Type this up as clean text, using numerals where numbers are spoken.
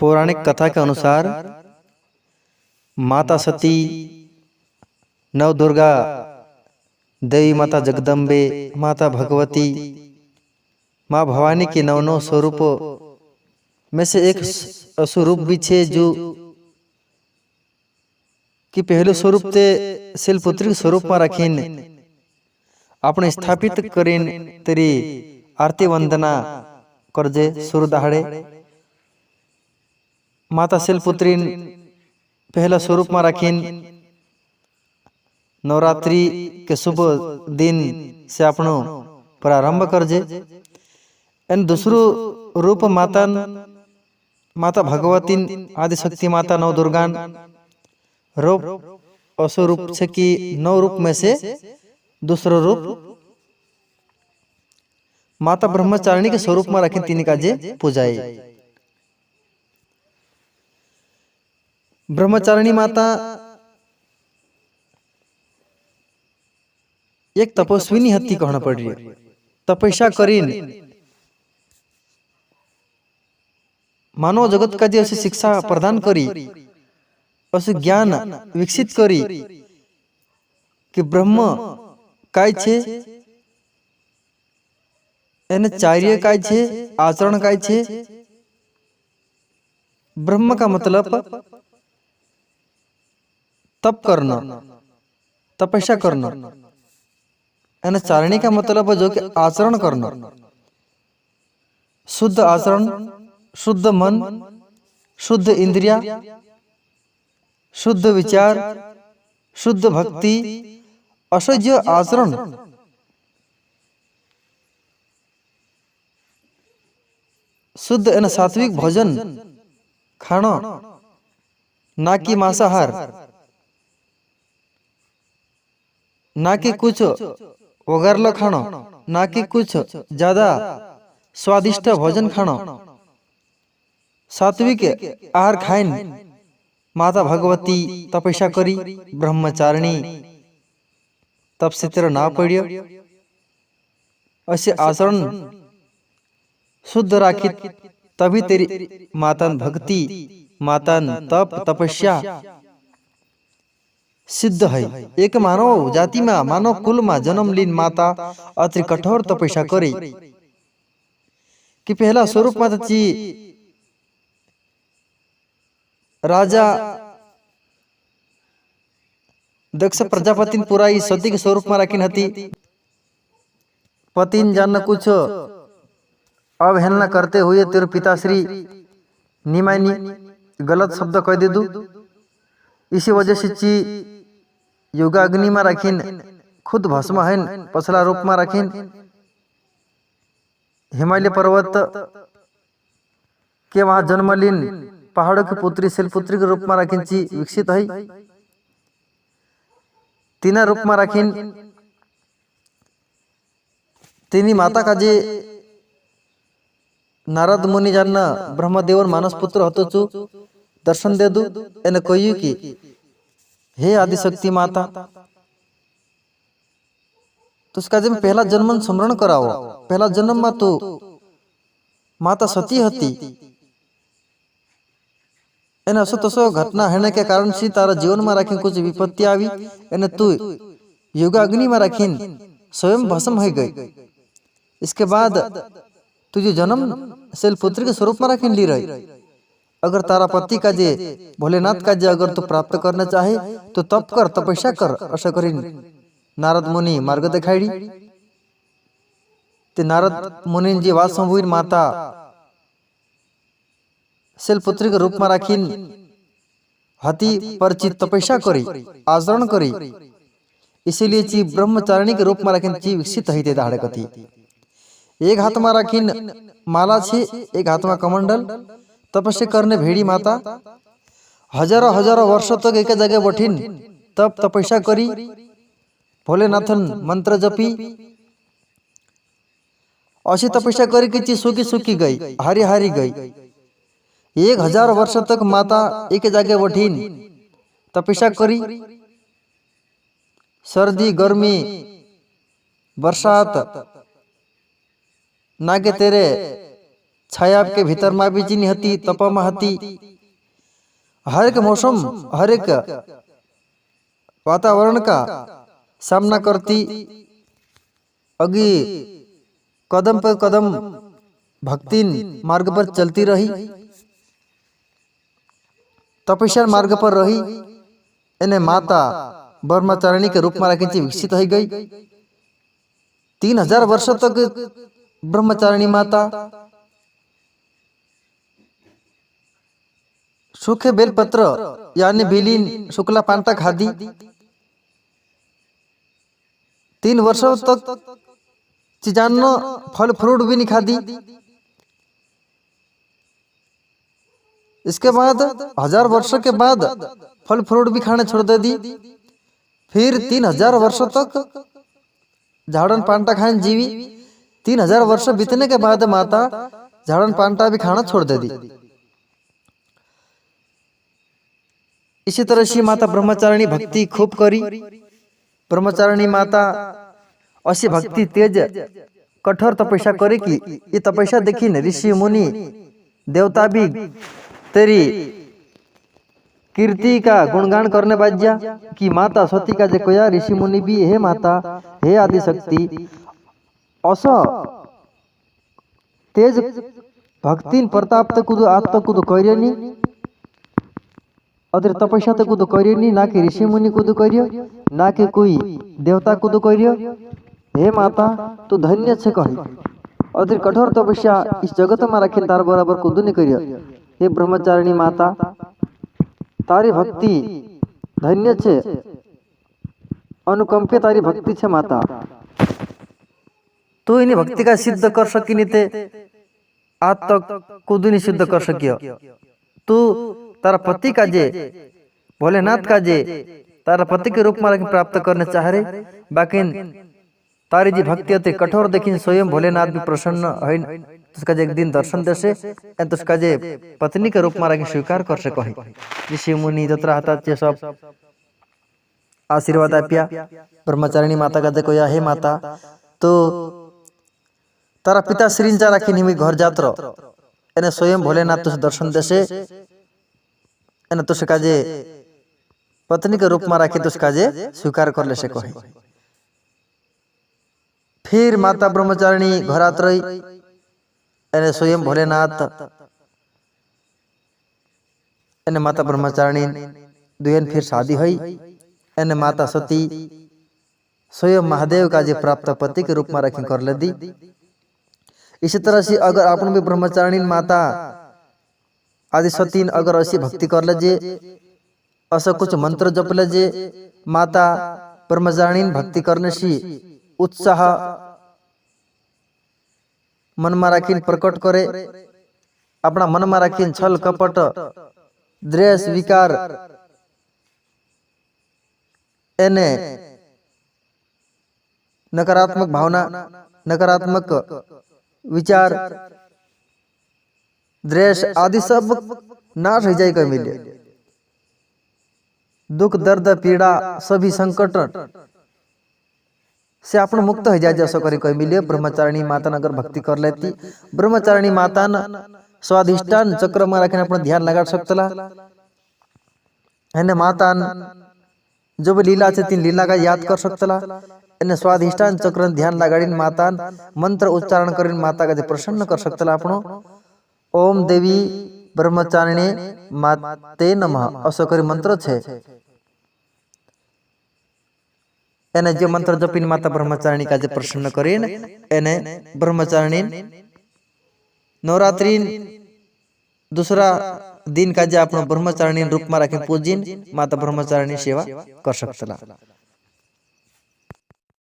पौराणिक कथा के अनुसार माता सती, नव दुर्गा, देवी माता जगदम्बे, माता भगवती, माँ भवानी के नौ नौ स्वरूपों में से एक स्वरूप भी छे जो कि पहले स्वरूप ते शैलपुत्री स्वरूप में रखीन अपने स्थापित करीन तेरी आरती वंदना करजे सुर दहाड़े। माता शैलपुत्री पहला स्वरूप में रखीन नवरात्रि के शुभ दिन से अपनो प्रारंभ करजे। एन दूसरो रूप माता भगवती आदि शक्ति माता नव दुर्गान रूप स्वरूप से कि नौ रूप में से दूसरो रूप माता ब्रह्मचारिणी के स्वरूप में रखी तीन काजे पूजाई। ब्रह्मचारिणी माता एक तपस्विनी हत्ती कहना पड़ रही है। तपस्या करीन मानव जगत का जो शिक्षा प्रदान करी, उसे ज्ञान विकसित करी कि ब्रह्म काय छे, एने कार्य काय छे, आचरण काय छे। ब्रह्म का मतलब तप करना, तपस्या करना। एने चारणी का मतलब जो कि आचरण करना, शुद्ध आचरण, शुद्ध मन, शुद्ध इंद्रिया, शुद्ध विचार, शुद्ध भक्ति, असह्य आचरण शुद्ध एन सात्विक भोजन खाना, ना कि मांसाहार, ना कि कुछ वगैरला खाना, ना कि कुछ ज्यादा स्वादिष्ट भोजन खाना। सात्विक आहार खाइन माता भगवती तपस्या करी ब्रह्मचारिणी तब से तेरा ना पड़ियो। ऐसे आचरण शुद्ध राखित तभी तेरी मातन भक्ति, मातन तप तपस्या सिद्ध है। एक मानव जाति में, मानव कुल में जन्म लीन माता अति कठोर तपस्या करे कि पहला स्वरूप माता ची राजा दक्ष प्रजापति पूरा ही सती के स्वरूप में रखी हती। पतिन जान कुछ अवहेलना करते हुए तेरे पिताश्री निमायनी गलत शब्द कह दे दू। इसी वजह से ची युगाग्नि में रखीन, खुद भस्म है पसला रूप में रखीन हिमालय पर्वत के वहां जन्म लीन पहाड़ों की पुत्री शैलपुत्री के रूप में रखीन ची विकसित है। तीना रूप में रखीन तीनी माता का जे नारद मुनि जानना ब्रह्मदेव मानस पुत्र होतो चु दर्शन दे दू। एने कहियो कि हे आदि शक्ति माता, तो उसका जब पहला जन्म स्मरण कराओ। पहला जन्म में तो माता सती हती, एने असो तसो घटना होने के कारण से तारा जीवन में रखी कुछ विपत्ति आई। एने तू युगाग्नि में रखीन स्वयं भस्म हो गई। इसके बाद तुझे जन्म शैलपुत्री के स्वरूप में रखीन ली रही। अगर तारा पति का जे भोलेनाथ का जे अगर तू प्राप्त करना चाहे तो तप कर, तपस्या कर। ऐसा करीन नारद मुनि मार्ग दिखाई। ते नारद मुनि जी वास संभुइन माता शैलपुत्री के रूप में रखीन हति परिचित तपस्या करी, आचरण करी। इसीलिए ची ब्रह्मचारिणी के रूप में रखीन ची विकसित है ते दाहड़े कथी। एक हाथ में रखीन माला छे, एक हाथ में कमंडल। तपस्या करने भेड़ी माता हजारों हजारों वर्षों तक एक जगह बैठीन तब तपस्या करी, भोलेनाथन मंत्र जपी। ऐसी तपस्या करी कि चीज सूखी सूखी गई, हारी हारी गई। 1000 वर्ष तक माता एक जगह बैठीन तपस्या करी। सर्दी गर्मी बरसात ना के तेरे छाया के भीतर में भी चीनी हती, तप में हती। हर एक मौसम, हर एक वातावरण का सामना करती, अगी कदम पर कदम भक्ति मार्ग पर चलती रही, तपस्या मार्ग पर रही। इन्हें माता ब्रह्मचारिणी के रूप में रखी विकसित हो गई। 3000 वर्ष तक ब्रह्मचारिणी माता सूखे बेलपत्र यानी बिलीन शुक्ला पांटा खादी। 3 वर्षों तक चिजान्न फल फ्रूट भी नहीं खादी। इसके बाद 1000 वर्षों के बाद फल फ्रूट भी खाने छोड़ दे दी। फिर 3000 वर्षों तक झाड़न पांटा खाने जीवी। 3000 वर्ष बीतने के बाद माता झाड़न पांटा भी खाना छोड़ दे दी। इसी तरह से माता ब्रह्मचारिणी भक्ति खूब करी। ब्रह्मचारिणी माता ऐसी भक्ति तेज कठोर तपस्या करे कि ये तपस्या देखी न ऋषि मुनि देवता भी तेरी कीर्ति का गुणगान करने बाज्या कि माता सती का जे कोया ऋषि मुनि भी हे माता हे आदि शक्ति असो तेज भक्ति प्रताप तक कुछ आज तक कुछ करियनी अदर तपस्या तक कुछ करियनी ना कि ऋषि मुनि कुछ करियो ना कि कोई देवता कुछ करियो। हे माता तू धन्य छे कही अदर कठोर तपस्या इस जगत में रखे तार बराबर कुछ नहीं करियो। हे ब्रह्मचारिणी माता तारी भक्ति धन्य छे, अनुकंपे तारी भक्ति छे माता। तू इन्हीं भक्ति का सिद्ध कर सकी नहीं ते आज तक कुछ नहीं सिद्ध कर सकियो। तू तारा पति का जे भोलेनाथ का जे तारा पति के रूप में प्राप्त करने चाह रहे, बाकी तारी जी भक्ति अति कठोर देखी स्वयं भोलेनाथ भी प्रसन्न है। उसका जे एक दिन दर्शन दे से तो उसका जे पत्नी के रूप में स्वीकार कर सको है। ऋषि मुनि जतरा हाथ सब आशीर्वाद आप्या। ब्रह्मचारिणी माता का देखो या हे माता तो तारा पिता श्रींचा राखी निमी घर जात्र एने स्वयं भोलेनाथ तुझे दर्शन दे से एने तुझका जे पत्नी के रूप में राखी तुझका जे स्वीकार कर ले सको है। फिर माता ब्रह्मचारिणी घर आत रही एने स्वयं भोलेनाथ एने माता ब्रह्मचारिणी दुयन फिर शादी हुई। एने माता सती स्वयं महादेव का जे प्राप्त पति के रूप में रखी कर ले दी। इसी तरह से अगर आपन भी ब्रह्मचारिणी माता आदि सतीन अगर ऐसी भक्ति कर ले ऐसा कुछ मंत्र जप ले माता ब्रह्मचारिणी भक्ति करने से उत्साह मन में राखी प्रकट करे, अपना मन में राखी छल कपट द्वेष विकार एने नकारात्मक भावना नकारात्मक विचार द्वेष आदि सब नाश हो जाए। मिले दुख दर्द पीड़ा सभी संकट से अपन मुक्त हो जाए जैसा करी कोई मिले। ब्रह्मचारिणी माता अगर भक्ति कर लेती ब्रह्मचारिणी माता न स्वाधिष्ठान चक्र में रखने अपना ध्यान लगा सकता है। माता जो भी लीला से 3 लीला का याद कर सकता है। स्वाधिष्ठान चक्र ध्यान लगाड़ी माता मंत्र उच्चारण कर माता का प्रसन्न कर सकता अपनो ओम देवी ब्रह्मचारिणी माते नमः असो करी मंत्र छे। एने जो मंत्र जपिन माता ब्रह्मचारिणी का प्रसन्न करेन एने ब्रह्मचारिणी नवरात्रि दूसरा दिन का जे अपनो ब्रह्मचारिणी रूप में रखे पूजिन माता ब्रह्मचारिणी सेवा कर सकता।